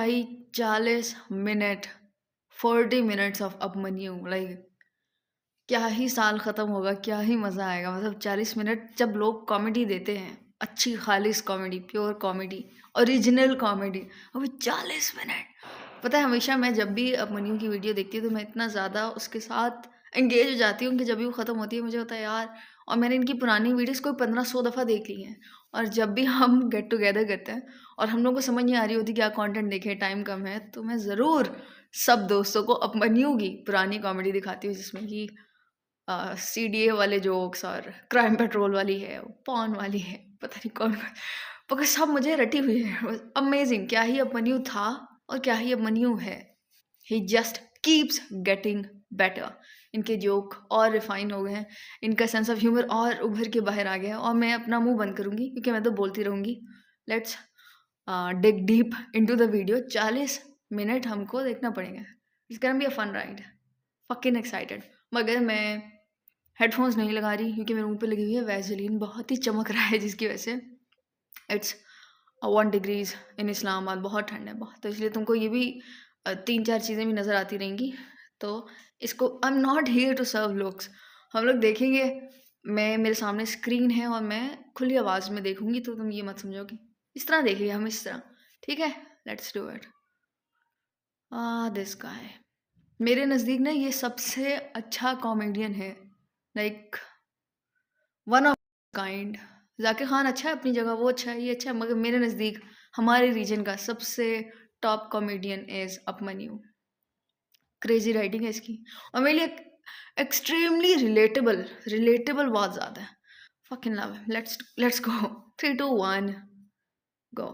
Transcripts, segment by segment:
भाई 40 minute, 40 minutes of अपमन्यु, like क्या ही साल खत्म होगा, क्या ही मजा आएगा। मतलब 40 मिनट जब लोग कॉमेडी देते हैं, अच्छी खालिस comedy, pure comedy, original comedy, अभी 40 मिनट। पता है, हमेशा मैं जब भी अपमन्यु की वीडियो देखती हूँ तो मैं इतना ज़्यादा उसके साथ एंगेज हो जाती हूँ कि जब भी वो ख़त्म होती है मुझे होता है यार। और मैंने इनकी पुरानी वीडियोस कोई 1500 दफ़ा देख ली हैं। और जब भी हम गेट टुगेदर करते हैं और हम लोग को समझ नहीं आ रही होती क्या कंटेंट देखें, टाइम कम है, तो मैं ज़रूर सब दोस्तों को अपमन्यु की पुरानी कॉमेडी दिखाती हूँ, जिसमें कि सीडीए वाले जोक्स और क्राइम पेट्रोल वाली है, पॉन वाली है, पता नहीं कौन। मगर सब मुझे रटी हुई है। अमेजिंग, क्या ही अपमन्यु था और क्या ही अपमन्यु है। ही जस्ट कीप्स गेटिंग बेटर। इनके जोक और रिफाइन हो गए हैं, इनका सेंस ऑफ ह्यूमर और उभर के बाहर आ गया है। और मैं अपना मुंह बंद करूंगी क्योंकि मैं तो बोलती रहूंगी। Let's dig deep into the video. 40 minute हमको देखना पड़ेगा। It's can be a fun ride. Fucking excited. मगर मैं हेडफोन्स नहीं लगा रही क्योंकि मेरे मुंह पे लगी हुई है वैसलीन, बहुत ही चमक रहा है जिसकी वजह से। इट्स 1 डिग्रीज इन इस्लामाबाद, बहुत ठंड है बहुत, तो इसलिए तुमको ये भी 3-4 चीज़ें भी नज़र आती रहेंगी। तो इसको I am not here to serve looks. हम लोग देखेंगे, मैं मेरे सामने स्क्रीन है और मैं खुली आवाज़ में देखूंगी, तो तुम ये मत समझो कि इस तरह देखिए, हम इस तरह। ठीक है, let's do it. This guy मेरे नज़दीक ना ये सबसे अच्छा कॉमेडियन है, like one of kind. Zakir Khan अच्छा है अपनी जगह, वो अच्छा है, ये अच्छा है, मगर मेरे नज़दीक हमारे रीजन का सबसे top comedian is Apmanyu. Crazy writing है इसकी और मेरे लिए एक्सट्रीमली रिलेटेबल, रिलेटेबल बहुत ज़्यादा है। Fucking love. Let's go. 3 2 1 go.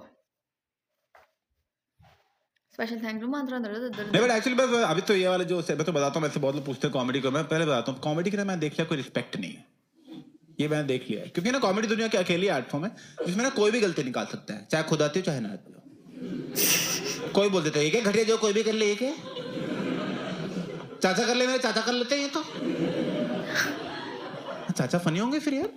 Special thank you मात्रा। नहीं बट एक्चुअली मैं अभी तो ये वाला जो मैं तो बताता हूँ, मैं से बहुत लोग पूछते हैं कॉमेडी को, मैं पहले बताता हूँ कॉमेडी के लिए मैं देख लिया कोई रिस्पेक्ट नहीं है, ये मैंने देख लिया है। क्योंकि ना कॉमेडी दुनिया की अकेली आर्ट फॉर्म है जिसमें ना कोई भी गलती निकाल सकता है, चाहे खुद आती हो चाहे ना आती हो। कोई बोल देता है ये क्या घटिया जो कोई भी कर ले, ये क्या चाचा कर ले, मेरे चाचा कर लेते हैं, ये तो चाचा फनी होंगे फिर यार।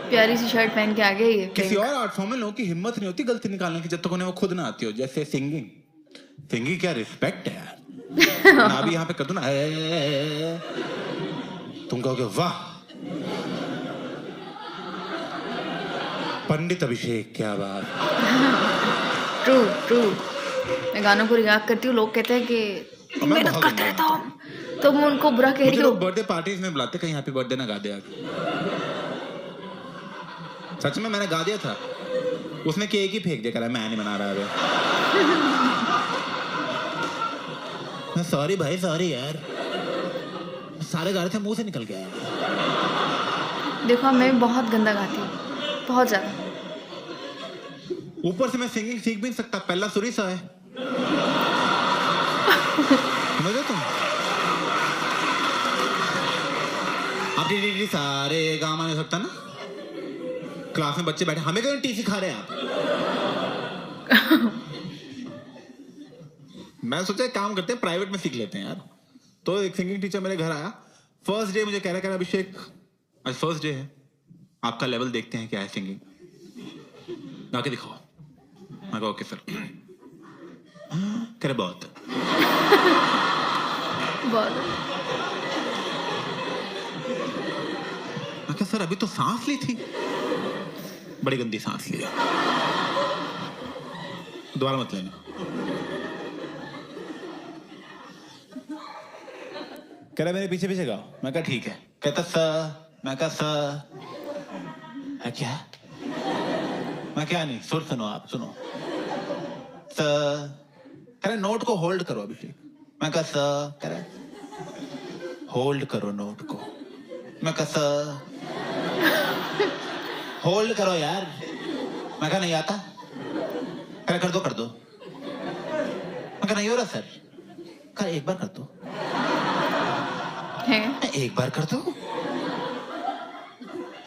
प्यारी सी शर्ट पहन के आ गए ये। किसी और आर्ट फॉर्म में लोगों की हिम्मत नहीं होती गलती निकालने की जब तक उन्हें वो खुद ना आती हो। जैसे सिंगिंग, सिंगिंग क्या रिस्पेक्ट है यार। ना भी यहाँ पे कर दो ना, तुम कहोगे वाह पंडित अभिषेक क्या बात। True true. मैं गानों को रिएक्ट करती हूँ, लोग कहते हैं कि मेहनत करते रहता हूँ, तो मैं उनको बुरा कह रही हूँ। लोग बर्थडे पार्टीज में बुलाते, कहीं हैप्पी बर्थडे ना गा दे आके। सच में मैंने गा दिया था, उसने केक ही फेंक दिया, कह रहा मैं नहीं मना रहा है। सॉरी भाई सॉरी यार, सारे गा रहे थे मुंह से निकल गया। देखो मैं बहुत गंदा गाती हूँ, बहुत ज्यादा। ऊपर से मैं सिंगिंग सीख भी नहीं सकता, पहला सुरी सा है। समझे तुम? आप टी सारे गामा नहीं सकता ना। क्लास में बच्चे बैठे, हमें क्यों टी सिखा रहे हैं आप? मैं सोचा काम करते हैं प्राइवेट में सीख लेते हैं यार। तो एक सिंगिंग टीचर मेरे घर आया, फर्स्ट डे मुझे कह रहा अभिषेक आज फर्स्ट डे है, आपका लेवल देखते हैं क्या है सिंगिंग, गा के दिखाओ। मैं कहा ओके सर। कह रहे बहुत मैं कहा सर अभी तो सांस ली थी, बड़ी गंदी सांस ली, दोबारा मत लेना। कह रहा मेरे पीछे पीछे गाओ। मैं कहा ठीक है। कहता सर, मैं कहा सर है क्या, मैं क्या नहीं, सुर सुनो आप सुनो सर। कह रहे नोट को होल्ड करो अभिषेक। मैं कहा सर। कह रहे होल्ड करो नोट को। मैं कहा सर होल्ड करो यार। मैं कहा नहीं आता। कह रहे कर दो कर दो। मैं कहा नहीं हो रहा सर। कहा एक बार कर दो। एक बार कर दो।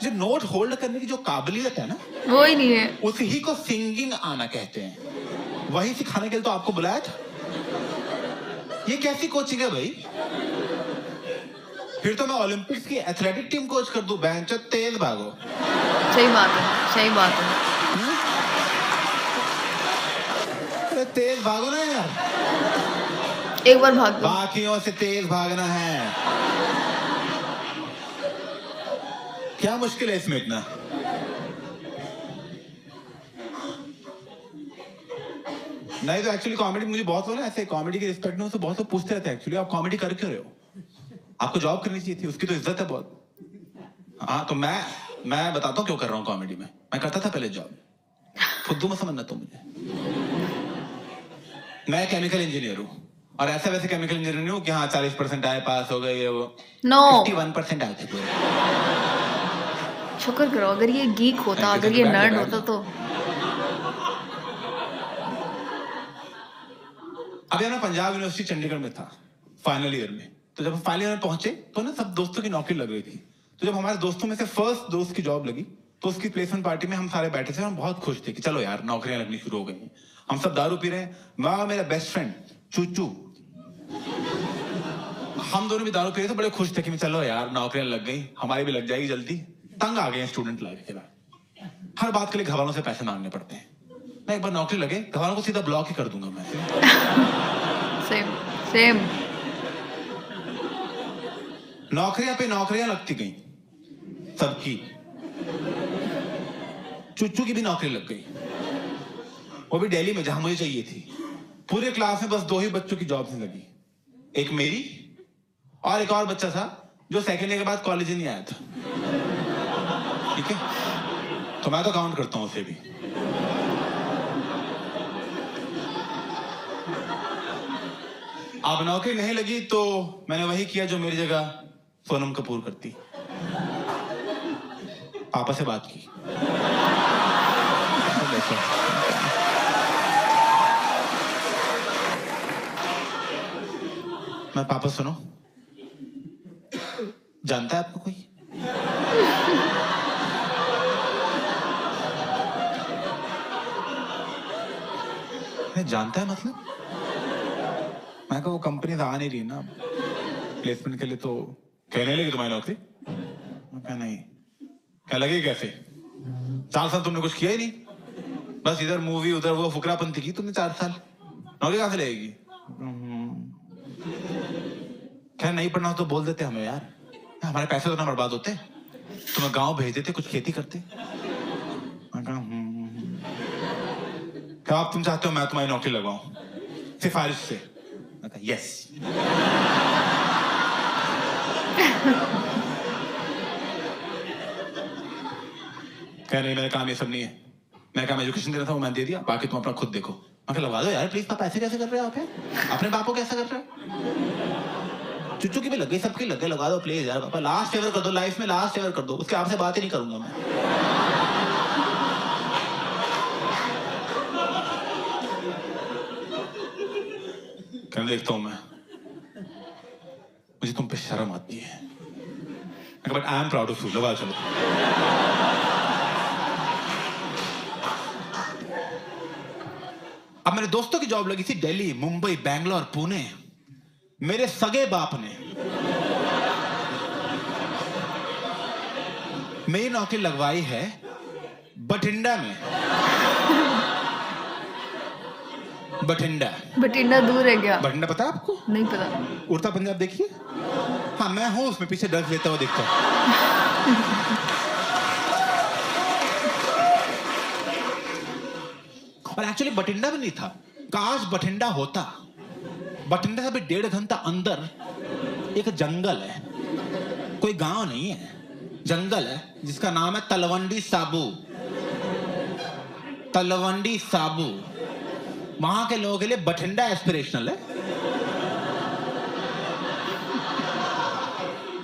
जो नोट होल्ड करने की जो काबिलियत है ना, वो ही नहीं है, उसी ही को सिंगिंग आना कहते हैं। वही सिखाने के लिए तो आपको बुलाया था। ये कैसी कोचिंग है भाई? फिर तो मैं ओलंपिक्स की एथलेटिक टीम कोच कर दूं, बेंचो तेज भागो। सही बात है, सही बात है। तेज भागो ना यार, एक बार भाग दो। बाकियों से तेज भागना है। क्या मुश्किल है इसमें इतना? नहीं तो एक्चुअली कॉमेडी, मुझे बहुत लोग ना ऐसे कॉमेडी के रिस्पेक्ट में तो बहुत लोग पूछते रहते हैं एक्चुअली आप कॉमेडी कर क्यों रहे हो, आपको जॉब करनी चाहिए थी, उसकी तो इज्जत है बहुत। हाँ तो मैं बताता हूँ क्यों कर रहा हूँ कॉमेडी में। मैं करता था पहले जॉब, फुद्दू मत समझना तुम मुझे। मैं केमिकल इंजीनियर हूँ, और ऐसा वैसे केमिकल इंजीनियर नहीं हूँ कि हाँ 40% आए, पास हो गए, ये वो। नो 51% आए थे पूरे। शुक्र करो, अगर ये गीक होता, Thank you, अगर thank ये you, नर्ड बैठ होता जाओ। तो। अभी मैं पंजाब यूनिवर्सिटी चंडीगढ़ में था फाइनल ईयर में। तो जब फाइनल ईयर में पहुंचे तो ना सब दोस्तों की नौकरी लग रही थी। तो जब हमारे दोस्तों में से फर्स्ट दोस्त की जॉब लगी तो उसकी प्लेसमेंट पार्टी में हम सारे बैठे थे, हम बहुत खुश थे कि चलो यार नौकरियां लगनी शुरू हो गई। हम सब दारू पी रहे हैं, मैं और मेरा बेस्ट फ्रेंड चूचू, हम दोनों भी दारू पी रहे थे, बड़े खुश थे कि चलो यार नौकरियां लग गई, हमारी भी लग जाएगी जल्दी। तंग आ गए स्टूडेंट लाइफ के बाद, हर बात के लिए घरवालों से पैसे मांगने पड़ते हैं। मैं एक बार नौकरी लगे, घरवालों को सीधा ब्लॉक ही कर दूंगा मैं। सेम नौकरियां पे नौकरियां लगती गई सबकी, चुच्चू की भी नौकरी लग गई, वो भी दिल्ली में जहां मुझे चाहिए थी। पूरे क्लास में बस 2 ही बच्चों की जॉब लगी, एक मेरी और एक और बच्चा था जो सेकेंड ईयर के बाद कॉलेज ही नहीं आया था। ठीक है, तो मैं तो काउंट करता हूं उसे भी। अब नौकरी नहीं लगी तो मैंने वही किया जो मेरी जगह सोनम कपूर करती, पापा से बात की। मैं पापा सुनो, जानता है आपको कोई? जानता है मतलब? मैं कहा वो कंपनी आ नहीं रही ना प्लेसमेंट के लिए, तो कहने लगी तुम्हारी नौकरी। मैं कहा नहीं। क्या लगे कैसे? 4 साल तुमने कुछ किया ही नहीं, बस इधर मूवी उधर वो फुकरापंती की तुमने 4 साल, नौकरी कहां से लगेगी? क्या नहीं पढ़ना हो तो बोल देते हमें यार, हमारे पैसे तो ना बर्बाद होते, तुम्हें गांव भेज देते, कुछ खेती करते। मैं कहा क्या आप तुम चाहते हो मैं तुम्हारी नौकरी लगवाऊं सिफारिश से? मैं कहा यस। कह नहीं मेरा काम ये सब नहीं है, मैं काम एजुकेशन देना था वो मैंने दे दिया, बाकी तुम अपना खुद देखो। मैं लगा दो यार प्लीज, पापा ऐसे कैसे कर रहे हो आप? अपने बाप को कैसा कर रहे हो? चुच्चू की भी लग गई, सबकी लग गई, लगा दो प्लीज यार पापा, लास्ट फेवर कर दो, लाइफ में लास्ट फेवर कर दो, उसके आपसे बात ही नहीं करूंगा मैं। कहने देखता हूं मैं, मुझे तुम पे शर्म आती है, but I am proud of you, लगा चलो। अब मेरे दोस्तों की जॉब लगी थी दिल्ली, मुंबई, बैंगलोर, पुणे। मेरे सगे बाप ने मेरी नौकरी लगवाई है बठिंडा में। बठिंडा दूर है क्या? बठिंडा पता है आपको? नहीं पता। उड़ता पंजाब देखिए? हाँ मैं हूं उसमें, पीछे ड्रग्स लेता हुआ देखता हूं। और एक्चुअली बठिंडा भी नहीं था, काश बठिंडा होता। बठिंडा से भी 1.5 घंटा अंदर एक जंगल है, कोई गांव नहीं है, जंगल है जिसका नाम है तलवंडी साबू। तलवंडी साबू, वहां के लोगों के लिए बठिंडा एस्पिरेशनल है।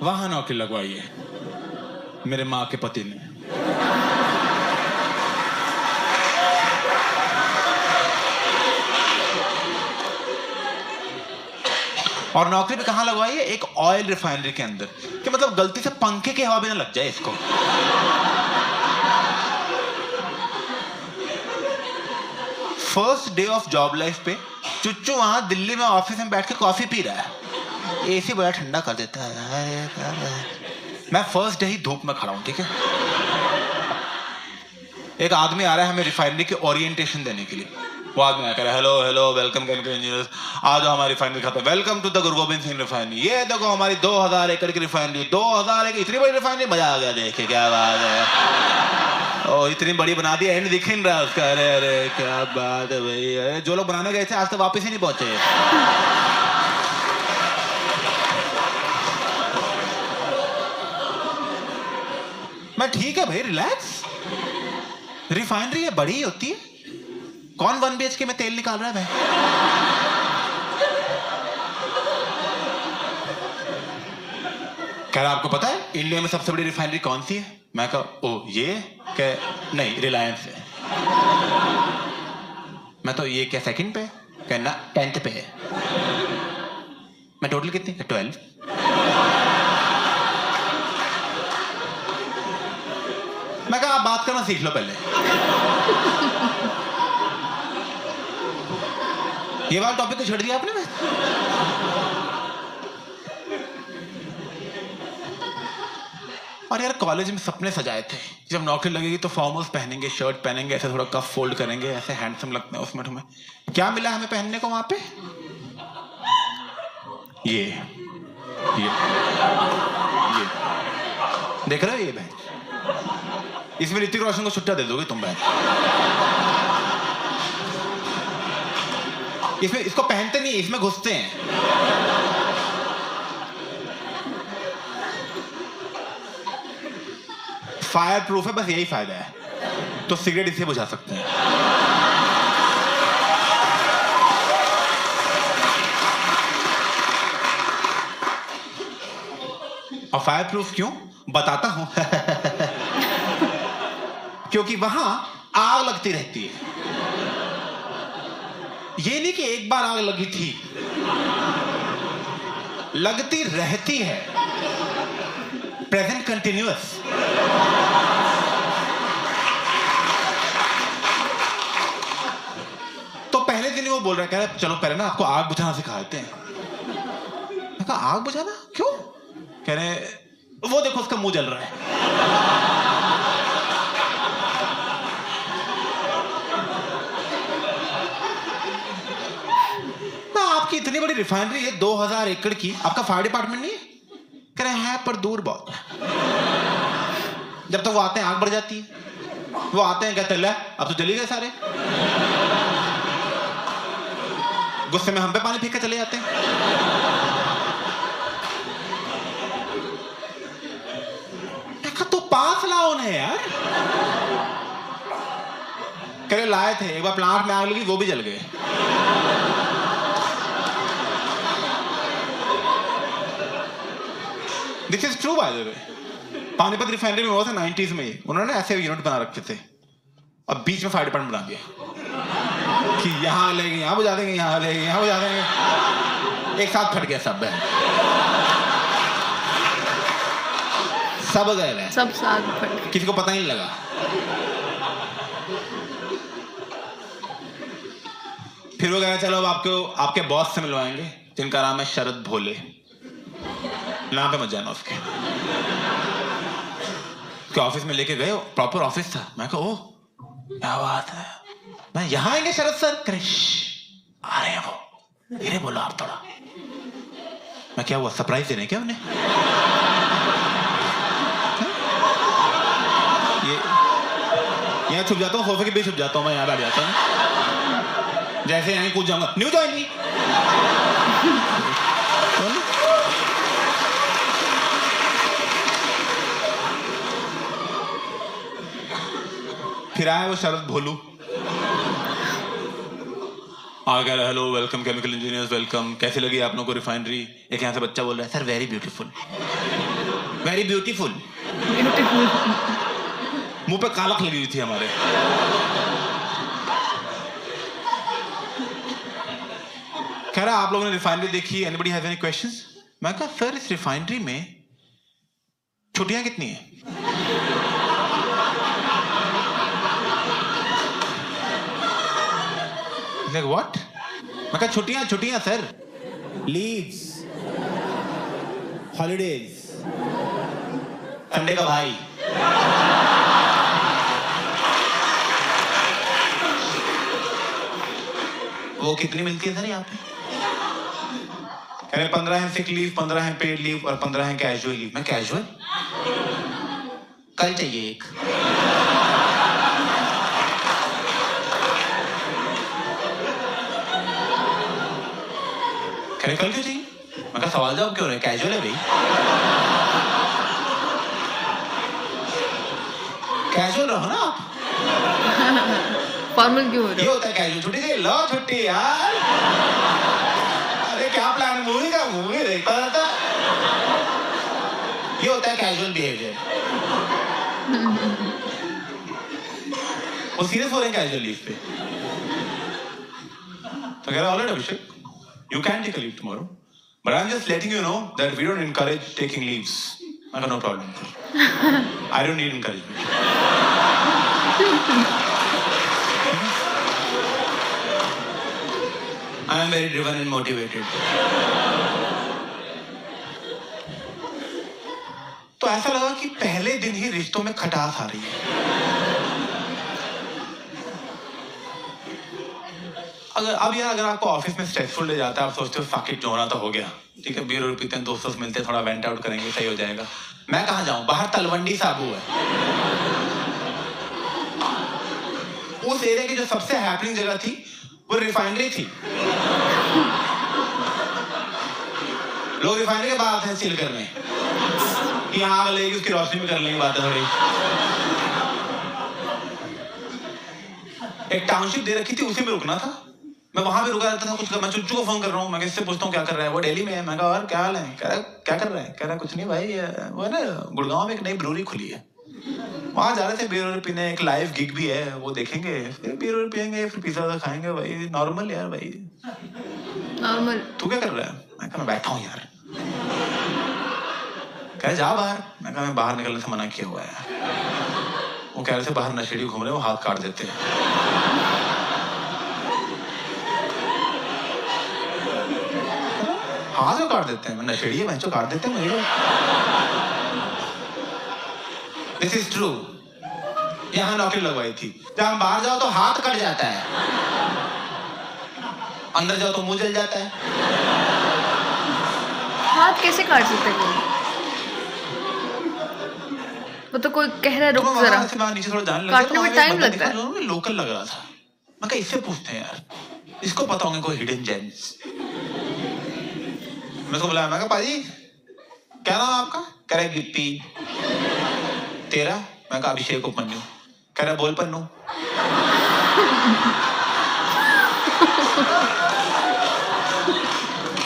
वहां नौकरी लगवाई है मेरे माँ के पति ने। और नौकरी भी कहां लगवाई है? एक ऑयल रिफाइनरी के अंदर, कि मतलब गलती से पंखे की हवा भी ना लग जाए इसको। First day of job life पे चुच्चू वहां दिल्ली में ऑफिस में बैठ के कॉफी पी रहा है, एसी बड़ा ठंडा कर देता है। मैं फर्स्ट डे ही धूप में खड़ा हूं, ठीक है। एक आदमी आ रहा है हमें रिफाइनरी के ओरिएंटेशन देने के लिए। वो आदमी आकर hello hello welcome chemical engineers, आज हमारी रिफाइनरी खत्म, welcome to the Guru Gobind Singh refinery. ये देखो हमारी 2000 एकड़ की रिफाइनरी, 2000 एकड़, इतनी बड़ी रिफाइनरी, मजा आ गया देख के, क्या बात है। ओ इतनी बड़ी बना दी, एंड दिख नहीं रहा उसका। अरे अरे क्या बात है भाई, अरे जो लोग बनाने गए थे आज तक वापस ही नहीं पहुंचे। मैं ठीक है भाई, रिलैक्स, रिफाइनरी है बड़ी होती है, कौन 1 BHK में तेल निकाल रहा है भाई। कह रहा आपको पता है इंडिया में सबसे बड़ी रिफाइनरी कौन सी है? मैं कहा ओ ये कह नहीं रिलायंस है। मैं तो ये क्या सेकंड पे, कहना 10th पे है। मैं टोटल कितनी? 12। मैं कहा आप बात करना सीख लो पहले। ये वाला टॉपिक तो छोड़ दिया आपने। मैं और यार कॉलेज में सपने सजाए थे, जब नौकरी लगेगी तो फॉर्मल्स पहनेंगे, शर्ट पहनेंगे, ऐसे थोड़ा कफ फोल्ड करेंगे, ऐसे हैंडसम लगते हैं उसमें। तुम्हें क्या मिला हमें पहनने को वहां पे? ये देख रहे हो ये बहन, इसमें ऋतिक रोशन को छुट्टा दे दोगे तुम बहन। इसमें इसको पहनते नहीं, इसमें घुसते हैं। फायर प्रूफ है, बस यही फायदा है, तो सिगरेट इसे बुझा सकते हैं। और फायर प्रूफ क्यों बताता हूं क्योंकि वहां आग लगती रहती है। ये नहीं कि एक बार आग लगी थी, लगती रहती है, प्रेजेंट कंटिन्यूअस। तो पहले दिन वो बोल रहा है, कह रहा चलो पहले ना आपको आग बुझाना सिखा देते हैं। मैं कहा आग बुझाना क्यों? कह रहे वो देखो उसका मुंह जल रहा है। ना आपकी इतनी बड़ी रिफाइनरी है 2000 एकड़ की, आपका फायर डिपार्टमेंट नहीं है? कह रहे हैं पर दूर बहुत। जब तक वो आते हैं आग बढ़ जाती है। वो आते हैं कहते हैं अब तो जली गए सारे, गुस्से में हम पे पानी फेंक के चले जाते हैं। तो पास लाओ उन्हें यार। कह रहे लाए थे, एक बार प्लांट में आग लगी, वो भी जल गए। This is true by the way. Panipat refinery में हुआ था 90s में, उन्होंने ऐसे यूनिट बना रखे थे, अब बीच में फायर डिपार्टमेंट बना दिया कि यहां लेंगे यहां बुझा देंगे, यहां लेंगे यहां बुझा देंगे। एक साथ फट गया सब, सब गए, सब साथ फट गए, किसी को पता ही नहीं लगा। फिर वो कह रहे चलो अब आपको आपके बॉस से मिलवाएंगे, जिनका नाम है शरद भोले। नाम पे मत जाना उसके ऑफिस में लेके गए, प्रॉपर ऑफिस था। मैं कहा ओह क्या बात है, मैं यहां आएंगे शरद सर? क्रिश आ रहे हैं वो, धीरे बोलो आप थोड़ा। मैं क्या हुआ, सरप्राइज देने क्या उन्हें? ये यहाँ छुप जाता हूँ, सोफे के बीच छुप जाता हूँ, मैं यहाँ बैठ जाता हूँ, जैसे यहाँ कूद जाऊंगा, न्यू ज्वाइनिंग। फिर आया वो शरद भोलू, आ गया hello welcome chemical engineers welcome, कैसी लगी आप लोगों को रिफाइनरी? एक यहाँ से बच्चा बोल रहा है sir very beautiful, very beautiful. मुंह पे कालक लगी हुई थी हमारे। कह रहा आप लोगों ने रिफाइनरी देखी, एनीबडी हैव एनी क्वेश्चंस? मैं कहा सर इस रिफाइनरी में छुट्टियां कितनी है? Like what? मैं कहा छुट्टियां छुट्टियां सर, लीव्स, हॉलीडेज, संडे का भाई। वो कितनी मिलती है सर यहाँ पे? कह रहे 15 है सिक लीव, 15 है पेड लीव और 15 है कैजुअल लीव। मैं कैजुअल? कल चाहिए एक। कह रहे कल क्यों चाहिए? मैं कहा सवाल जवाब क्यों रहे, कैजुअल है भाई। कैजुअल रहो ना आप। फॉर्मल क्यों हो रहे ये हो? होता है कैजुअल। छुट्टी चाहिए, लो छुट्टी यार। अरे क्या प्लान है मूवी का? मूवी देखता रहता। ये होता है कैजुअल बिहेवियर। वो सीरियस हो रहे हैं कैजुअल लीव पे। तो कह रहा alright Abhishek, you can take a leave tomorrow, but I'm just letting you know that we don't encourage taking leaves. I have no problem. I don't need encouragement. I am very driven and motivated. तो ऐसा लगा कि पहले दिन ही रिश्तों में खटास आ रही है। अगर आपको ऑफिस में स्ट्रेसफुल डे जाता है, आप सोचते हो फक इट, जो होना तो हो गया, ठीक है, बियर पीते हैं, दोस्तों से मिलते हैं, थोड़ा वेंट आउट करेंगे, सही हो जाएगा। मैं कहाँ जाऊं, बाहर तलवंडी साबू है। उस एरिया की जो सबसे हैपनिंग जगह थी वो रिफाइनरी थी। लोग रिफाइनरी के बाहर थे चिलकर में कि आग लगेगी, उसकी रोशनी में कर लेंगे बातें थोड़ी। एक टाउनशिप दे रखी थी, उसी में रुकना था। मैं वहां पे रुका रहता था। कुछ मैं चुच्चू को फोन कर रहा हूँ, मैं इससे पूछता हूँ क्या कर रहा है, वो दिल्ली में है। मैं कहा और क्या हाल है? कह रहा क्या कर रहा है? कह रहा कुछ नहीं भाई, वो है ना गुड़गांव में एक नई ब्रूरी खुली है, वहां जा रहे थे बियर पीने, एक लाइव गिग भी है, वो देखेंगे, फिर बियर पियेंगे, फिर पिज्जा खाएंगे। भाई नॉर्मल यार, भाई नॉर्मल। तू क्या कर रहा है? मैं कहा मैं बैठा हूँ यार। कह जा बाहर। मैं कहा मैं बाहर निकलने से मना किया हुआ है। वो कह रहे थे बाहर नशेड़ी घूम रहे, वो हाथ काट देते हैं। हाथ काट देते हैं? मैं नशेड़ी है, बच्चों काट देते हैं मुझे। This is true. यहाँ नौकरी लगवाई थी, जब हम बाहर जाओ तो हाथ कट जाता है, अंदर जाओ तो मुंह जल जाता है। हाथ कैसे काट सकते हैं? वो तो कोई कह रहा है रुक जरा, नीचे थोड़ा जाने काटने में टाइम लगता है। लोकल लग रहा था। मैं कहा इससे पूछते हैं यार, इसको पता होंगे कोई हिडन जेम्स। मैं उसको बुलाया, मैं कहा पाजी क्या नाम आपका? कह रहा गिप्पी। तेरा? मैं कहा अभिषेक उपमन्यु। कह रहा बोल पन्नू।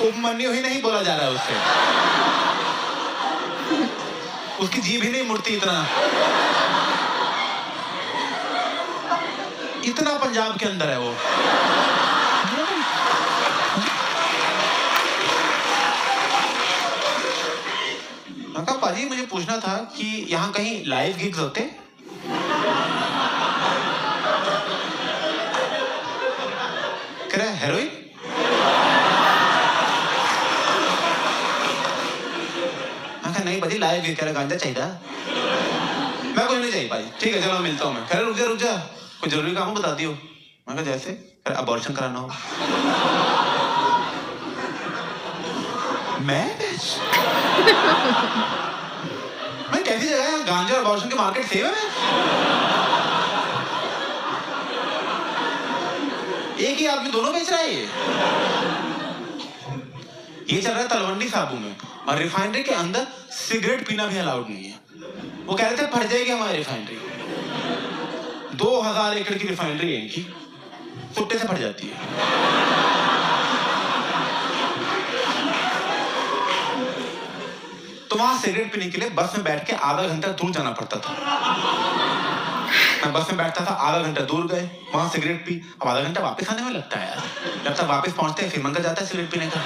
उपमन्यु ही नहीं बोला जा रहा है उससे, उसकी जीभ ही नहीं मुड़ती इतना पंजाब के अंदर है वो। मैं कहा पाजी मुझे पूछना था कि यहाँ कहीं लाइव गिग्स होते? कह रहा है हेरोइन। मैं कहा नहीं पाजी लाइव गिग। कह रहा गांजा चाहिए? मैं कुछ नहीं चाहिए पाजी। ठीक है चलो मिलता हूँ मैं। कह रहा रुक जा कोई जरूरी काम हो बता दियो। मैं कहा जैसे? कह रहा अबॉर्शन कराना हो। मैं कैसी जगह है, गांजा और अबॉर्शन के मार्केट सेव है? एक ही आदमी दोनों बेच रहा है। ये चल रहा है तलवंडी साबू में, और रिफाइनरी के अंदर सिगरेट पीना भी अलाउड नहीं है। वो कह रहे थे फट जाएगी हमारी रिफाइनरी। 2000 एकड़ की रिफाइनरी है इनकी, सुट्टे से फट जाती है। तो वहां सिगरेट पीने के लिए बस में बैठ के आधा घंटा दूर जाना पड़ता था। मैं बस में बैठता था, आधा घंटा दूर गए, वहां सिगरेट पी, अब आधा घंटा वापस आने में लगता है यार। जब तक वापस पहुंचते हैं फिर मन कर जाता है सिगरेट पीने का।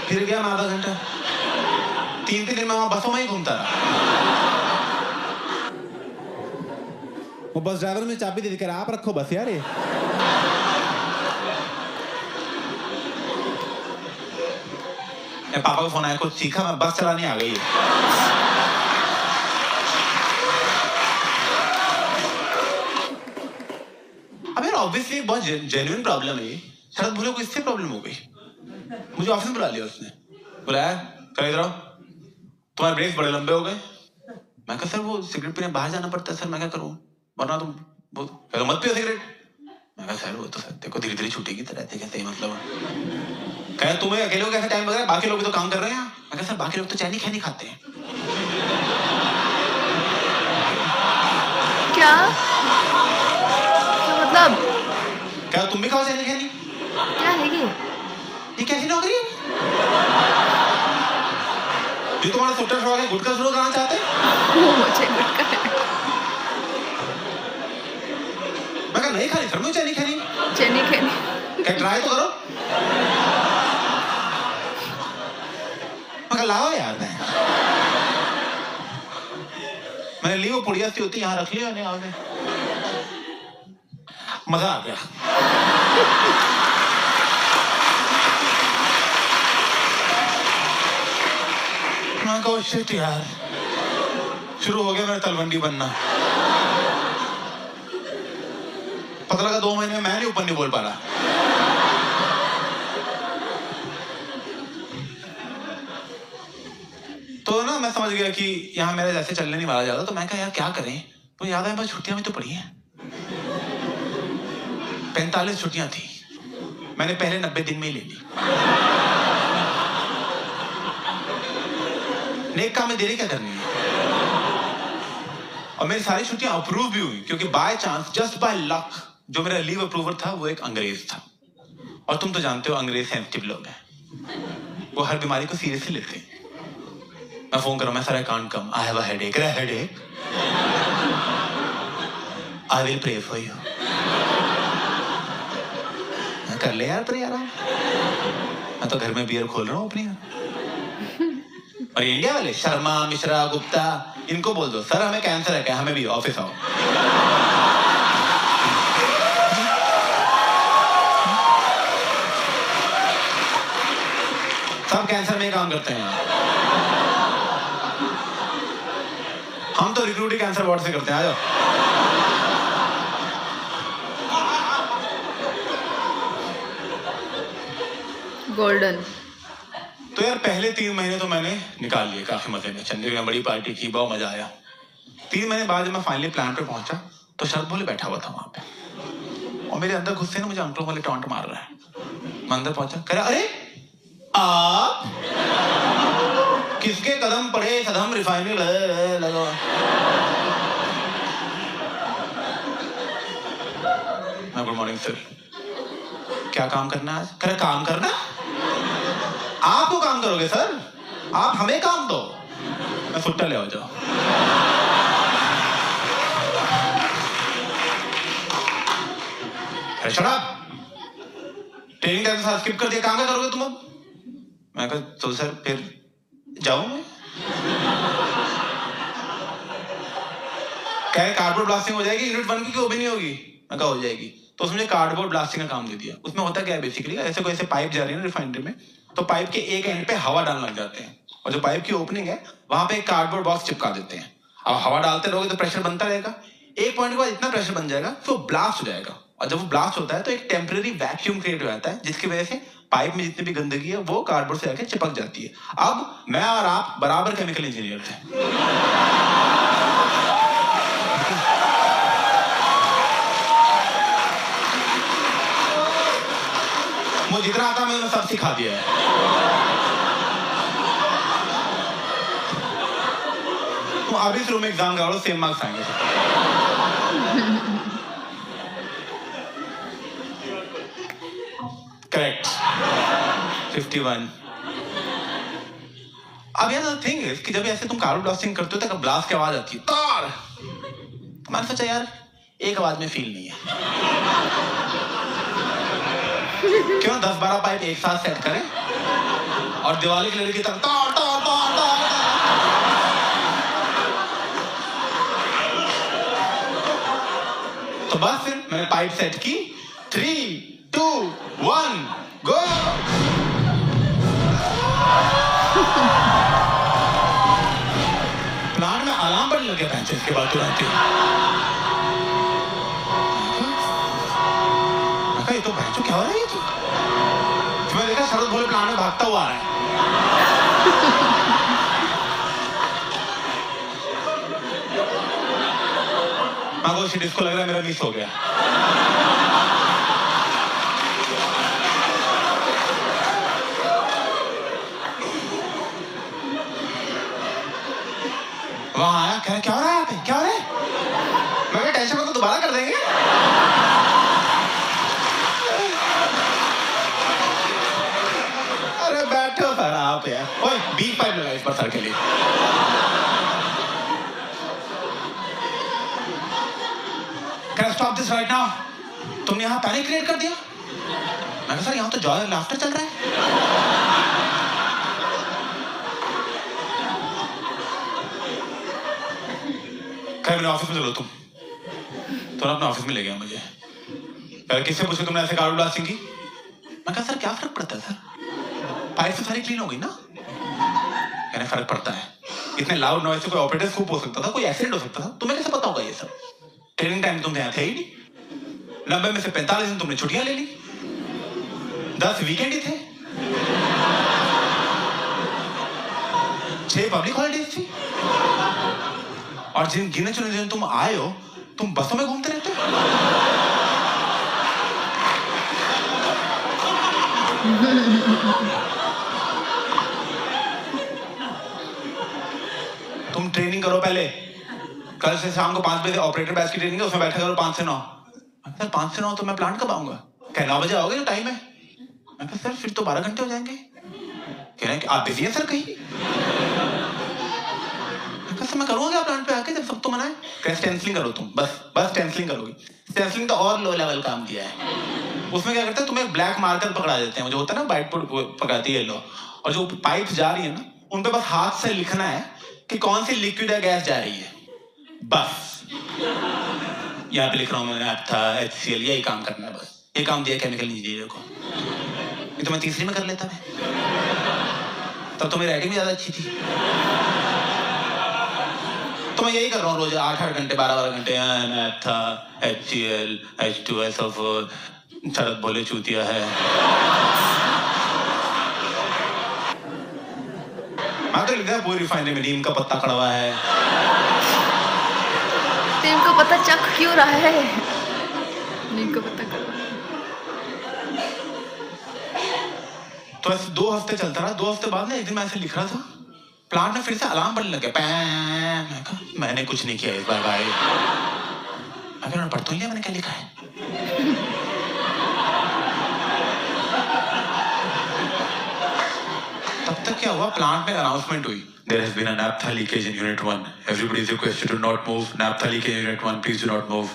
फिर गया मैं आधा घंटा, 3 दिन में वहां बसों में ही घूमता रहा। वो बस ड्राइवर में चाबी दे देकर आप रखो बस यार। ये पापा को फोन आया, कुछ सीखा? मैं बस चलाने आ गई है। अब अब यार ऑब्वियसली बहुत जेन्युइन प्रॉब्लम है ये। शरद भोले को इससे प्रॉब्लम हो गई। मुझे ऑफिस में बुला लिया उसने, बुलाया, चलो इधर आओ, तुम्हारे ब्रेक्स बड़े लंबे हो गए। मैं कहा सर वो सिगरेट पीने बाहर जाना पड़ता है सर, मैं क्या करूँ, वरना तुम तो मत पियो सिगरेट। मैं कहा सर वो तो सर देखो धीरे धीरे छूटेगी तो रहते कैसे मतलब। कहे तुम्हें अकेले को कैसे टाइम लग रहा है, बाकी लोग भी तो काम कर रहे हैं। मैं कहा सर बाकी लोग तो चैनी खैनी खाते हैं। क्या मतलब, क्या तुम भी खाओ चैनी खैनी? क्या है ये कैसी नौकरी है? जो तुम्हारा सुट्टा छोड़ा के गुटखा शुरू करना चाहते हैं? मुझे गुटखा है। मैं कहा नहीं खानी सर मैं चैनी खैनी। चैनी खैनी क्या ट्राई तो करो। मैं कहा लाओ यार, मैंने ली वो पुड़िया सी होती यहाँ रख लिया, नहीं आगे मजा आ गया। मैं कहा शिट यार, शुरू हो गया मेरा तलवंडी बनना। पता लगा 2 महीने में मैं नहीं ऊपर नहीं बोल पा रहा। तो ना मैं समझ गया कि यहाँ मेरा जैसे चलने नहीं वाला ज्यादा, तो मैं कहा यार क्या करें। तो याद है बस छुट्टियां भी तो पड़ी हैं, 45 छुट्टियां थी, मैंने पहले 90 दिन में ही ले ली। नेक काम में देरी क्या करनी है। और मेरी सारी छुट्टियां अप्रूव भी हुई, क्योंकि by chance just by luck जो मेरा लीव अप्रूवर था वो एक अंग्रेज था। और तुम तो जानते हो अंग्रेज सेंसिटिव लोग हैं, वो हर बीमारी को सीरियसली लेते हैं। मैं फोन कर रहा हूं, मैं sir I can't come, I have a headache. Headache, I will pray for you. मैं कर ले यार प्रे आराम, मैं तो घर में बियर खोल रहा हूँ अपनी। और इंडिया वाले शर्मा मिश्रा गुप्ता इनको बोल दो सर हमें कैंसर है क्या, हमें भी ऑफिस आओ। सब कैंसर में काम करते हैं, हम तो रिक्रूटिंग कैंसर वार्ड से करते हैं। आ जाओ। गोल्डन। तो यार पहले 3 महीने तो मैंने निकाल लिए काफी मजे में, चंडीगढ़ में बड़ी पार्टी की, बहुत मजा आया। 3 महीने बाद जब मैं फाइनली प्लान पे पहुंचा तो शरद भोले बैठा हुआ था वहां पे, और मेरे अंदर गुस्से ने मुझे अंकलों वाले टॉन्ट मार रहा है। मैं अंदर पहुंचा, कह रहा अरे आप किसके कदम पड़े सदम रिफाइनरी लगा। गुड मॉर्निंग सर, क्या काम करना है आज? कह रहा काम करना, आप वो काम करोगे सर, आप हमें काम दो। मैं सुट्टा ले आओ जाओ। शराब ट्रेनिंग टाइम साथ स्किप कर दिया, काम क्या करोगे तुम अब? मैं कहा तो सर फिर जाऊं मैं। क्या कार्डबोर्ड ब्लास्टिंग हो जाएगी यूनिट 1 की, वो भी नहीं होगी। मैं कहा हो जाएगी। तो उसने मुझे कार्डबोर्ड ब्लास्टिंग का काम दे दिया। उसमें होता क्या है बेसिकली, ऐसे कोई ऐसे पाइप जा रही है ना रिफाइनरी में, तो पाइप के एक एंड पे हवा डालने लग जाते हैं, और जो पाइप की ओपनिंग है वहां पे एक कार्डबोर्ड बॉक्स चिपका देते हैं। अब हवा डालते रहोगे तो प्रेशर बनता रहेगा, एक पॉइंट के बाद इतना प्रेशर बन जाएगा तो ब्लास्ट हो जाएगा। और जब वो ब्लास्ट होता है तो एक टेम्पररी वैक्यूम क्रिएट हो जाता है, जिसकी वजह से पाइप में जितनी भी गंदगी है वो कार्डबोर्ड से आके चिपक जाती है। अब मैं और आप बराबर केमिकल इंजीनियर थे। मुझे जितना आता मैंने सब सिखा दिया है। तुम अभी शुरू में एग्जाम करो, सेम मार्क्स आएंगे। करेक्ट 51। अब यार थिंग है कि जब ऐसे तुम कार्बन ब्लास्टिंग करते हो तो ब्लास्ट की आवाज आती है तार। मैंने सोचा यार एक आवाज में फील नहीं है, क्यों 10-12 पाइप एक साथ सेट करें और दिवाली की लड़की तक तार तार तार तार। तो बस फिर मैंने पाइप सेट की, 3, 2, 1 गो। प्लांट में अलार्म बजने लगे इसके बाद तुरंत ही। मैं कहा ये तो बहन क्या हो रहा है ये तो मैं देखा शरद भोले प्लान में भागता हुआ आ रहा है। मैं शिट इसको लग रहा है मेरा मिस हो गया। वहां आया कह क्या हो रहा है यहाँ पे क्या हो रहा है। मैं टेंशन में तो दोबारा कर देंगे। अरे बैठो सर आप यार। ओए 20 पाइप लगा इस पर सर के लिए। Can I stop this right now? तुमने यहाँ पैनिक क्रिएट कर दिया। मैं कहा सर यहाँ तो जॉय लाफ्टर चल रहा है। कह मेरे ऑफिस में चलो तुम अपने ऑफिस में ले गया मुझे। कह किससे पूछे तुमने ऐसे कार्ड ब्लास्टिंग की। मैं कहा सर क्या फर्क पड़ता है सर पाइप तो सारी क्लीन हो गई ना। कहने फर्क पड़ता है इतने लाउड नॉइज से कोई ऑपरेटर स्कूप हो सकता था कोई एक्सीडेंट हो सकता था तुम्हें कैसे पता होगा ये सब। ट्रेनिंग टाइम तुम यहाँ थे ही नहीं। 90 में से 45 दिन तुमने छुट्टियां ले ली 10 वीकेंड ही थे 6 पब्लिक हॉलिडेज थी और जिन गिने चुने दिन तुम आए हो तुम बसों में घूमते रहते हो। तुम ट्रेनिंग करो पहले कल से शाम को 5 बजे ऑपरेटर बैच की ट्रेनिंग है उसमें बैठा करो 5 से 9। सर 5 से 9 तो मैं प्लांट कब आऊंगा। क्या 9 बजे आओगे जो टाइम है। मैं कहा सर फिर तो 12 घंटे हो जाएंगे। कह रहे हैं कि आप बिजी हैं सर कहीं। मैं करूंगा क्या प्लांट पे आके जब सब तो मना है। स्टेंसलिंग करो तुम बस स्टेंसलिंग करोगी। स्टेंसलिंग तो और लो लेवल काम किया है। उसमें क्या करते हैं तुम्हें ब्लैक मार्कर पकड़ा देते हैं जो होता है ना व्हाइट बोर्ड पकड़ाती है येलो और जो पाइप जा रही है ना उन पे बस हाथ से लिखना है कि कौन सी लिक्विड या गैस जा रही है बस। यहाँ पे लिख रहा हूँ मैं था HCl यही काम करना है बस। ये काम दिया केमिकल इंजीनियर को। ये तो मैं तीसरी में कर लेता मैं तब तो मेरी राइटिंग भी ज्यादा अच्छी थी। तो मैं यही कर रहा हूँ रोज 8-8 घंटे 12-12 घंटे था HCl H2SO4 शरद भोले चूतिया है। मैं तो लिख दिया पूरी रिफाइनरी में नीम का पत्ता कड़वा है। नीम का पत्ता चख क्यों रहा है। नीम का पत्ता कड़वा। तो ऐसे 2 हफ्ते चलता रहा। 2 हफ्ते बाद ना एक दिन मैं ऐसे लिख रहा था प्लांट में फिर से अलार्म बजने लग गया। मैंने कुछ नहीं किया इस बार भाई। मैं पढ़ तो लिया मैंने क्या लिखा है। तब तक क्या हुआ प्लांट में अनाउंसमेंट हुई There has been a naphtha leakage in Unit 1. Everybody is requested to not move. Naphtha leakage in Unit 1. Please do not move.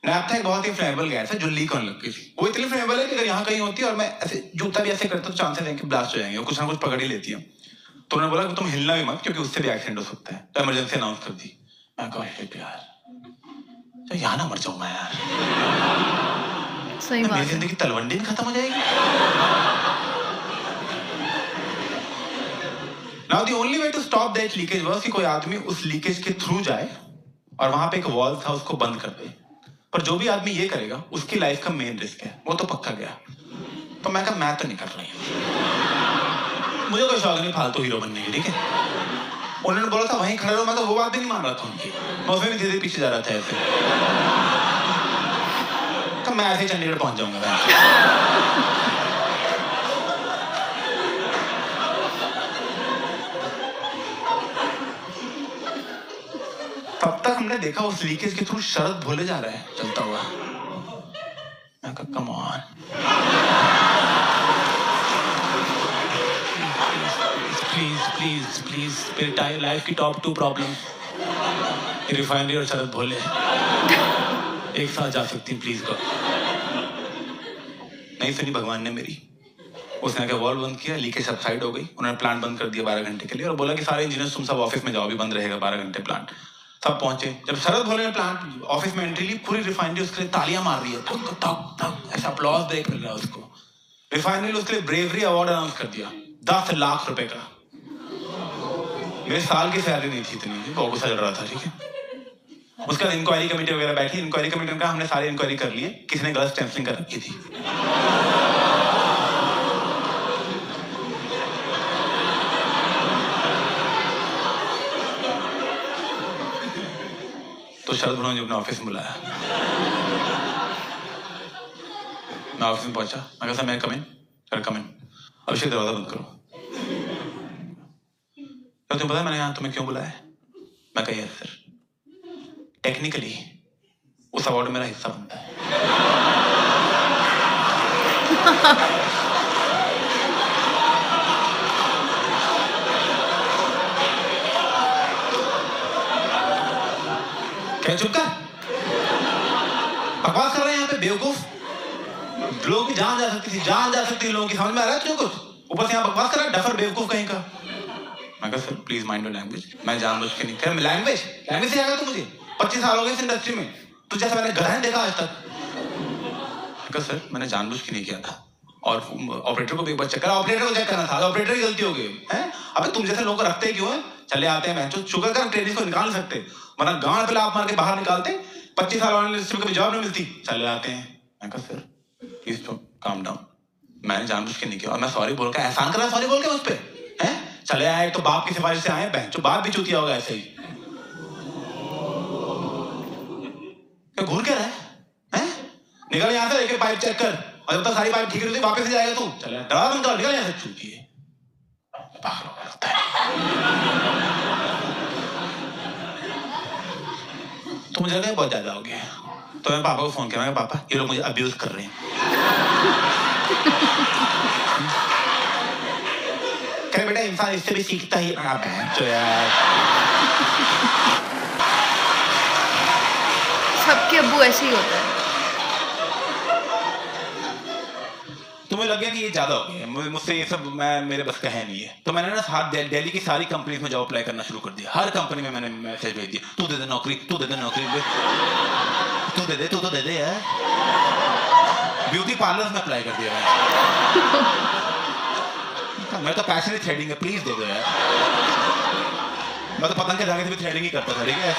naphtha एक बहुत ही फ्लेमेबल गैस है जो लीक होने लग गई। वो इतनी फ्लेमेबल है कि अगर यहाँ कहीं होती है और मैं ऐसे जूता भी ऐसे करता तो चांसेस हैं कि ब्लास्ट हो जाएंगे। वो कुछ ना कुछ पकड़ ही लेती है। तो उन्होंने बोला कि तुम हिलना भी मत क्योंकि उससे भी एक्सीडेंट हो सकता है। तो इमरजेंसी अनाउंस कर दी। मैं कहा शिट यार तो यहाँ ना मर जाऊँ मैं यार। सही बात है। मेरी जिंदगी तलवंडी में खत्म हो जाएगी। Now the only way to stop that leakage was कि कोई आदमी उस लीकेज के थ्रू जाए और वहां पे एक वॉल्व था उसको बंद कर दे। पर जो भी आदमी ये करेगा उसकी लाइफ का मेन रिस्क है वो तो पक्का गया। तो मैं कहा मैं तो नहीं कर रही। मुझे कोई शौक नहीं फालतू हीरो बनने की। ठीक है उन्होंने बोला था वहीं खड़े रहो। मैं तो वो बात भी नहीं मान रहा था उनकी। मैं उसमें भी धीरे पीछे जा रहा था ऐसे। तो मैं ऐसे ही चंडीगढ़ पहुंच जाऊंगा। तब तक हमने देखा उस लीकेज के थ्रू शरद भोले जा रहा है चलता हुआ। मैं कहा कम ऑन प्लीज मेरी लाइफ की टॉप 2 प्रॉब्लम रिफाइनरी और शरद भोले एक साथ जा सकती प्लीज को। नहीं सुनी भगवान ने मेरी। उसने क्या वॉल बंद किया लीकेज सबसाइड हो गई। उन्होंने प्लांट बंद कर दिया 12 घंटे के लिए और बोला कि सारे इंजीनियर्स तुम सब ऑफिस में जाओ भी बंद रहेगा 12 घंटे प्लांट। सब पहुंचे। जब शरद भोले ने प्लांट ऑफिस में एंट्री ली पूरी रिफाइनरी उसके लिए तालियां मार रही है थक थक थक ऐसा अप्लॉज देख मिल रहा है उसको। रिफाइनरी ने उसके लिए ब्रेवरी अवार्ड अनाउंस कर दिया 10 लाख रुपए का। मेरे साल की सैलरी नहीं थी इतनी बहुत गुस्सा चल रहा था। ठीक है उसके बाद इंक्वायरी कमेटी वगैरह बैठी, इंक्वायरी कमेटी का हमने सारी इंक्वायरी कर लिए, किसी ने गलत स्टैंपिंग कर रखी थी। तो शरद भनोट जी अपने ऑफिस में बुलाया, मैं ऑफिस में पहुंचा, मैं कहा सर मैं कम इन, सर कम इन, अभिषेक दरवाजा बंद करो। तो तुम्हें पता है मैंने यहाँ तुम्हें क्यों बुलाया? मैं कहा यस सर, टेक्निकली उस अवार्ड मेरा हिस्सा बनता है। क्या चुप कर, बकवास कर रहे हैं यहाँ पे बेवकूफ। लोगों की जान जा सकती थी, जान जा सकती है लोगों की, समझ में आ रहा है क्यों कुछ? ऊपर से यहाँ बकवास कर रहा है, डफर बेवकूफ कहीं का। मैं कहा sir please mind your language, मैं जानबूझ के नहीं कह रहा। लैंग्वेज लैंग्वेज से आएगा तो मुझे 25 साल हो गए इस इंडस्ट्री में, तो जैसा मैंने गधा नहीं देखा आज तक। मैं कहा सर मैंने जानबूझ के नहीं किया था, और ऑपरेटर को भी एक बार चेक करा, ऑपरेटर को चेक करना था, ऑपरेटर की गलती हो गई है। अबे तुम जैसे लोग रखते क्यों है? चले आते हैं जो शुगर का ट्रेनिंग को निकाल सकते, वरना गांड पे लात मार के बाहर निकालते। 25 साल वाले इंडस्ट्री में कभी जॉब नहीं मिलती, चले आते हैं। मैं कहा सर प्लीज काम डाउन, मैंने जानबूझ के नहीं किया, और मैं सॉरी बोल के एहसान करा, सॉरी बोल के उस पे हैं चले आए। तो बाप की सिफारिश से आए, बहन जो बाप भी चूतिया होगा ऐसे ही। क्या घूर क्या रहा है? निकल यहाँ से, एक पाइप चेक कर, और जब तक सारी पाइप ठीक रहती वापस ही जाएगा तू। चले दरवाजा बंद कर, निकल यहाँ से चूतिए। बाहर हो लगता है तो मुझे लगा बहुत ज्यादा हो गया, तो मैं पापा को फोन किया, मैं कहा पापा ये लोग मुझे अब्यूज कर रहे हैं। कह बेटा इंसान इससे भी सीखता ही। तो यार सबके अब्बू ऐसे ही होता है। तुम्हें लग गया कि ये ज्यादा हो गया, मुझसे ये सब मेरे बस का है नहीं है। तो मैंने ना दिल्ली की सारी कंपनीज में जॉब अप्लाई करना शुरू कर दिया। हर कंपनी में मैंने मैसेज भेज दिया, तू दे दे नौकरी, तू दे दे नौकरी, तू दे दे, तू तो दे दे यार। ब्यूटी पार्लर में अप्लाई कर दिया मैं तो पैशन ही थ्रेडिंग है, प्लीज दे दो यार। मैं तो पतंग के धागे से भी थ्रेडिंग ही करता था, ठीक है।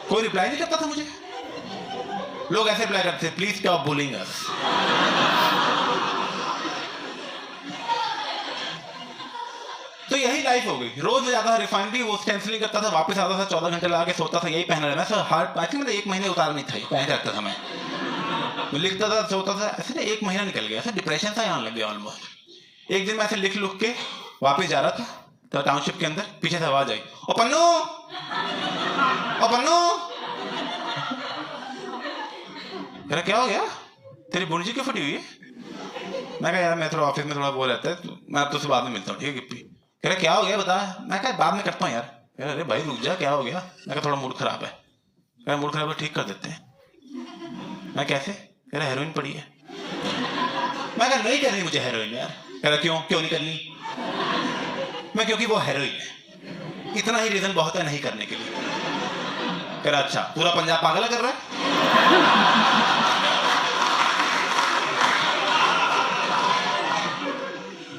कोई रिप्लाई नहीं करता था मुझे। लोग ऐसे अप्लाई करते थे, प्लीज स्टॉप बुलिंग अस। तो यही लाइफ हो गई। रोज में जाता था रिफाइनरी, वो स्टेंसिलिंग करता था, वापस आता था, 14 घंटे लगा के सोता था, यही पहन रहा। मैं सर हार्ड पैकिंग में 1 महीने उतारा नहीं था, पहन जाता था मैं लिखता था, सोता था, ऐसे ना 1 महीना निकल गया, ऐसा डिप्रेशन सा यहाँ लग गया ऑलमोस्ट। एक दिन मैं ऐसे लिख के वापस जा रहा था, तो टाउनशिप के अंदर पीछे से आवाज आई, ओ पन्नू, ओ पन्नू। मेरा क्या हो गया, तेरी बुर्जी क्यों फटी हुई है? मैं कहा यार मैं थोड़ा ऑफिस में थोड़ा वो रहता है, मैं अब तुझसे बाद में मिलता हूँ, ठीक है गिप्पी। कह रहा क्या हो गया बता। मैं कहा बाद में करता हूँ यार। कह रहा अरे भाई रुक जा, क्या हो गया? मैं कहा थोड़ा मूड खराब है। कह रहा मूड खराब है, ठीक कर देते हैं। मैं कैसे? कह रहा हेरोइन पड़ी है। मैं कहा नहीं करनी मुझे हेरोइन यार। कह रहा क्यों नहीं करनी? मैं क्योंकि वो हेरोइन है, इतना ही रीजन बहुत है नहीं करने के लिए। कह रहा अच्छा पूरा पंजाब पागल कर रहा है।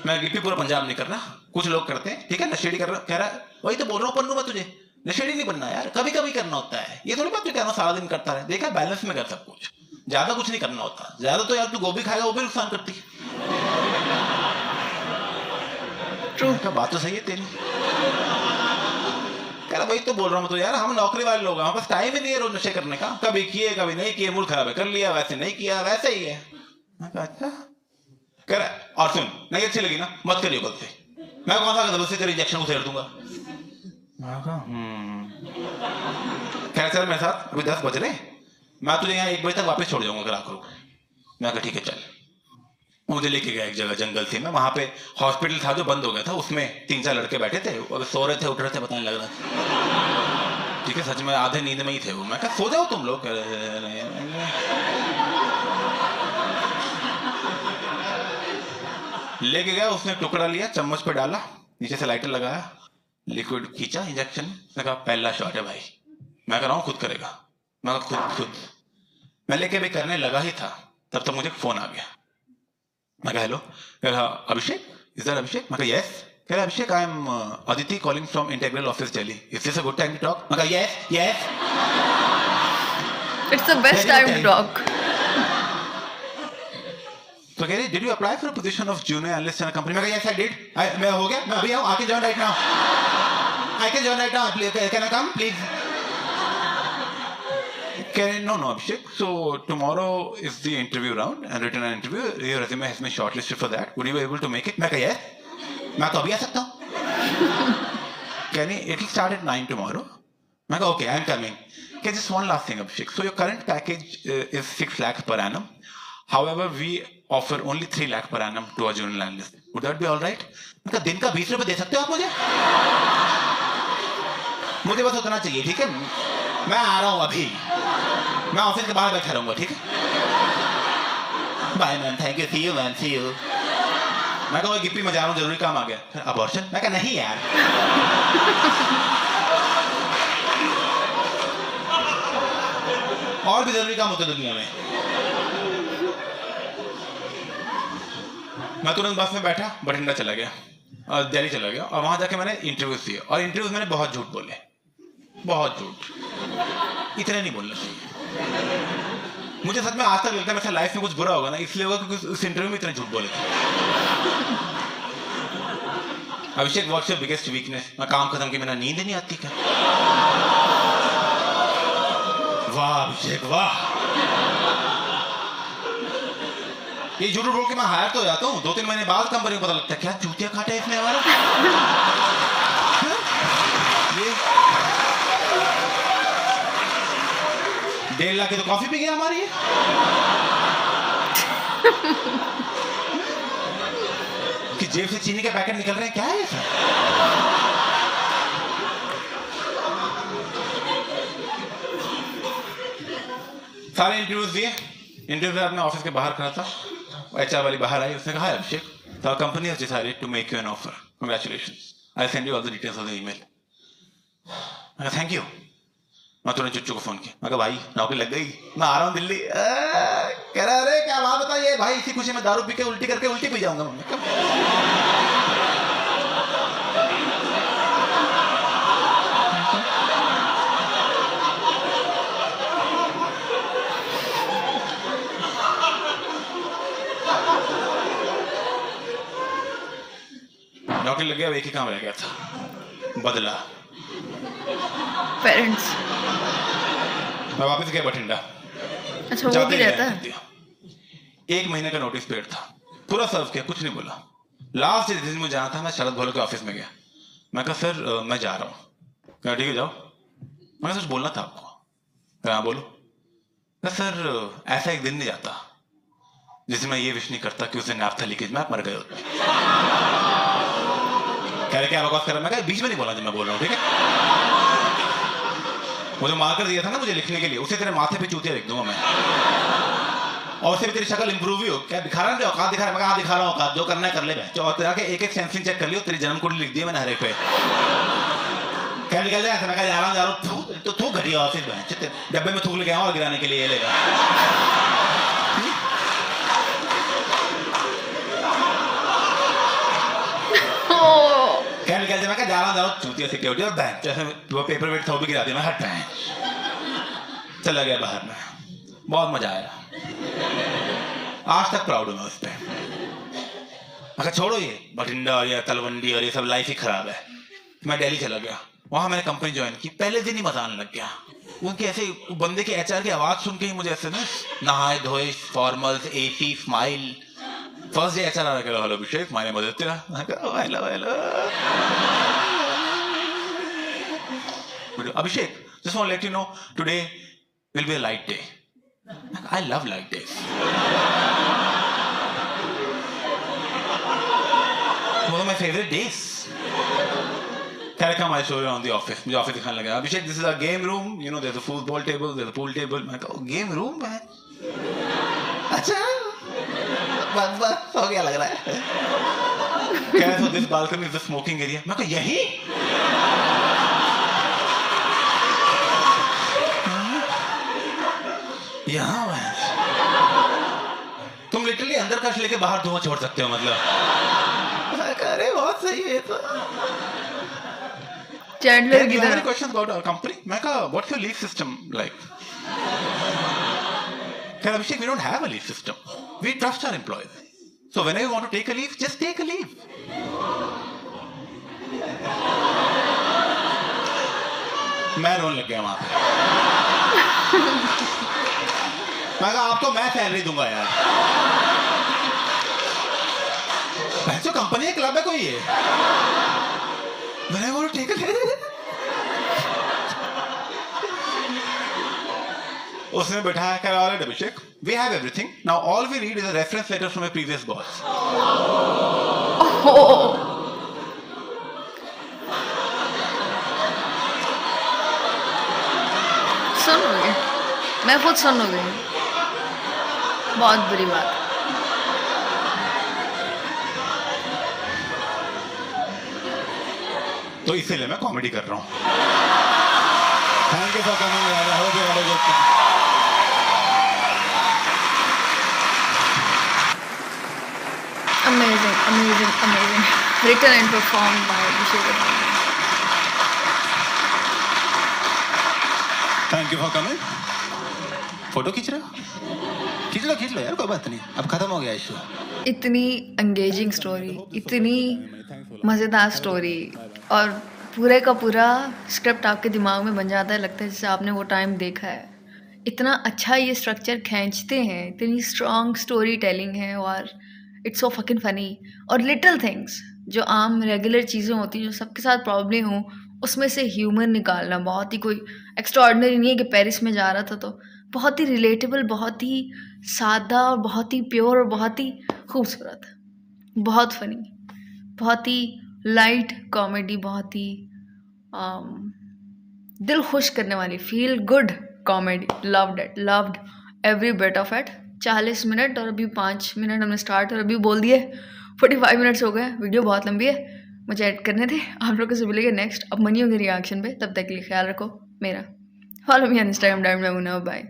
मैं गिप्पी पूरा पंजाब नहीं कर रहा, कुछ लोग करते हैं, ठीक है, नशेड़ी कर रहा। कह रहा वही तो बोल रहा हूँ पन्नू मैं तुझे, नशेड़ी नहीं बनना यार, कभी कभी करना होता है। ये थोड़ी बात तो कहना सारा दिन करता रहे, देखा बैलेंस में कर सब कुछ, ज्यादा कुछ नहीं करना होता। ज्यादा तो यार तू गोभी खाएगा वो भी नुकसान करती है। ट्रू, बात तो सही है तेरी। कह रहा भाई तो बोल रहा हूँ तो यार, हम नौकरी वाले लोग हैं, हमारे पास टाइम ही नहीं है रोज नशे करने का। कभी किए कभी नहीं किए, मूड खराब है कर लिया, वैसे नहीं किया, वैसे ही है। अच्छा कह रहा और सुन, नहीं अच्छी लगी ना मत करियो कल से। मैं कौन सा गलत से तेरे रिजेक्शन को उसेड़ दूंगा। खैर चल मेरे साथ, अभी 10 बज रहे, मैं तुझे यहाँ 1 बजे तक वापस छोड़ जाऊंगा अगर आप करो। मैं कहा ठीक है चल। मुझे लेके गया एक जगह, जंगल थी, मैं वहां पे हॉस्पिटल था जो बंद हो गया था, उसमें 3-4 लड़के बैठे थे, सो रहे थे उठ रहे थे पता नहीं लग रहा था, ठीक है, सच में आधे नींद में ही थे वो। मैं कहा सो जाओ तुम लोग। लेके गया, उसने टुकड़ा लिया, चम्मच पे डाला, नीचे से लाइटर लगाया, लिक्विड खींचा, इंजेक्शन। मैं कहा पहला शॉट है भाई। मैं कह रहा हूँ खुद करेगा। मैं कहा खुद। मैं लेके भी करने लगा ही था, तब तक मुझे फोन आ गया। मैं कहा hello. Abhishek, is that Abhishek? मैं कहा यस। कह रहे Abhishek I am Aditi calling from integral office Delhi, is this a good time to talk? मैं कहा yes yes, it's the best time to talk. तो कह रहे did you apply for a position of junior analyst in a company? मैं कहा yes I did, मैं हो गया, मैं अभी आऊं, आके join right now, I can join right now, can I come please? No, Abhishek. So tomorrow is the interview round and written an interview. Your resume has been shortlisted for that. Would you be able to make it? मैं कहा yes. मैं तो अभी आ सकता हूँ। Can it will start at 9 tomorrow? मैं कहा okay, I'm coming. Okay, just one last thing, Abhishek. So your current package is 6 lakhs per annum. However, we offer only 3 lakh per annum to a junior analyst. Would that be all right? मैं कहा दिन का 20 रुपए दे सकते हो आप मुझे? मुझे बस उतना चाहिए, ठीक है? मैं आ रहा हूँ अभी, मैं ऑफिस के बाहर बैठा रहूंगा, ठीक है? Bye ma'am, thank you, see you ma'am, see you. मैं कहा गिप्पी मैं जा रहा हूँ, जरूरी काम आ गया। अबॉर्शन? मैं कहा नहीं यार, और भी जरूरी काम होते दुनिया में। मैं तुरंत बस में बैठा, बठिंडा चला गया और दिल्ली चला गया, और वहां जाके मैंने इंटरव्यूज दिए, और इंटरव्यूज मैंने बहुत झूठ बोले, बहुत झूठ। इतने नहीं बोलना चाहिए। मुझे सच में आज तक लगता है मेरे लाइफ में कुछ बुरा होगा ना, इसलिए होगा क्योंकि उस इंटरव्यू में इतने झूठ बोले थे। अभिषेक, व्हाट्स योर बिगेस्ट वीकनेस? मैं काम खत्म की मेरा नींद नहीं आती क्या? वाह अभिषेक वाह, ये झूठ बोल के मैं हायर तो हो जाता हूँ, 2-3 महीने बाद कंपनी को पता लगता है क्या चूतिया काटा है इसने हमारा। ये 1.5 लाख की तो कॉफी पी गया हमारी है। कि जेब से चीनी के पैकेट निकल रहे हैं, क्या है ये सर? सारे इंटरव्यूज दिए, इंटरव्यू में अपने ऑफिस के बाहर खड़ा था, एचआर वाली बाहर आई, उसने कहा अभिषेक, the company has decided to make you an offer. Congratulations. I'll send you all the details of the email. मैं कहा थैंक यू। मैं तुरंत चुच्चू को फोन किया, मैं कहा भाई नौकरी लग गई, मैं आ रहा हूँ दिल्ली। कह रहा अरे क्या बात बताइए भाई, इसी खुशी में दारू पी के उल्टी करके उल्टी पी जाऊंगा। नौकरी लग गया, एक ही काम रह गया था, बदला। पेरेंट्स। मैं वापस गया बठिंडा। अच्छा वो भी रहता है। 1 महीने का नोटिस पीरियड था, पूरा सर्व किया, कुछ नहीं बोला। लास्ट दिन मुझे जाना था, मैं शरद भोले के ऑफिस में गया। मैं कहा सर मैं जा रहा हूँ। कहा ठीक है जाओ। मैंने कुछ बोलना था आपको। हाँ बोलो। कहा सर ऐसा एक दिन नहीं जाता जिसमें मैं ये विश नहीं करता कि उस दिन नाफ्था लीकेज में आप मर गए होते। कह रहे क्या बकवास कर रहा? मैं कहा बीच में नहीं बोला जब मैं बोल रहा हूँ, ठीक है? वो जो मार्कर दिया था ना मुझे लिखने के लिए, उसे तेरे माथे पे चूतिया लिख दूंगा मैं, और उससे भी तेरी शक्ल इंप्रूव ही हो। क्या दिखा रहा है? औकात दिखा रहा है? मैं कहा दिखा रहा हूँ औकात, जो करना है कर ले। और तेरा के एक सेंसिंग चेक कर लियो, तेरी जन्म कुंडली लिख दी मैंने हर एक पे। क्या निकल जाए? मैं कहा जा रहा हूँ तो थूक घटिया ऑफिस में, डब्बे में थूक लेके आऊँ और गिराने के लिए ये लेगा। क्या निकल जाए? मैं कहा जा रहा हूँ चूतिया सिक्योरिटी और बैंक, जैसे वो पेपर वेट था वो भी गिरा दिया मैं, हट बैंक। चला गया बाहर में, बहुत मजा आया, आज तक प्राउड हूं मैं उस पर। मैं छोड़ो ये बठिंडा और ये तलवंडी और ये सब लाइफ ही खराब है। मैं दिल्ली चला गया, वहां मैंने कंपनी ज्वाइन की। पहले दिन ही मजा आने लग गया, उनके ऐसे बंदे के एचआर की आवाज सुन के ही मुझे ऐसे ना नहाए धोए, formals, AC, smile. First day HR आ रहा, hello Abhishek, my name is तेरा। Hello hello Abhishek, just want to let you know today will be a light day. I love light days. One of my favorite days. Can I come? I'll show you around the office. मुझे office दिखाने लगा। अभिषेक, this is a game room. You know, there's a football table, there's a pool table. मैं कहा game room है? अच्छा, बस हो गया लग रहा है। क्या so this balcony is the smoking area? मैं कहा यही? यहाँ तुम लिटरली अंदर कश लेके बाहर धुआं छोड़ सकते हो, मतलब। अरे बहुत बात सही है तो। चैंडलर की Do you have any तरह। questions about our company? मैं कहा, what's your leave system like? कहा, Abhishek, we don't have a leave system. We trust our employees. So whenever you want to take a leave, just take a leave. मैं रोने लग गया वहां पे। मैं कहा, आपको मैं सैलरी दूंगा यार। जो कंपनी है, क्लब है कोई है? Whenever you want to take a leave. उसने बैठाया, कह रहा है, अभिषेक, we have everything. Now all we need is a reference letter from a previous boss. सुनोगे? मैं खुद सुनोगे? बहुत बुरी बात। तो इसीलिए मैं कॉमेडी कर रहा हूँ। Thank you for coming. I hope you had a good time. Amazing, amazing, amazing. Written and performed by Abhishek Advani. Thank you for coming. Photo खींच रहे हो? खींच लो यार, कोई बात नहीं, अब खत्म हो गया इशू। इतनी एंगेजिंग स्टोरी, इतनी मज़ेदार स्टोरी, और पूरे का पूरा स्क्रिप्ट आपके दिमाग में बन जाता है, लगता है जैसे आपने वो टाइम देखा है। इतना अच्छा ये स्ट्रक्चर खींचते हैं, इतनी स्ट्रॉन्ग स्टोरी टेलिंग है, और इट्स सो फकिंग फनी। और लिटिल थिंग्स जो आम रेगुलर चीज़ें होती हैं, जो सबके साथ प्रॉब्लम हो, उसमें से ह्यूमर निकालना बहुत ही कोई एक्स्ट्राऑर्डिनरी नहीं है कि पेरिस में जा रहा था, तो बहुत ही रिलेटेबल, बहुत ही सादा और बहुत ही प्योर और बहुत ही खूबसूरत, बहुत फनी, बहुत ही लाइट कॉमेडी, बहुत ही दिल खुश करने वाली, feel good comedy. Loved it, loved every bit of it. 40 minute और अभी 5 मिनट हमने स्टार्ट और अभी बोल दिए 45 मिनट्स हो गए। वीडियो बहुत लंबी है, मुझे एड करने थे। आप लोगों से मिलेंगे नेक्स्ट अपमनियों के रिएक्शन पे। तब तक के लिए ख्याल रखो मेरा। Follow me on Instagram, bye.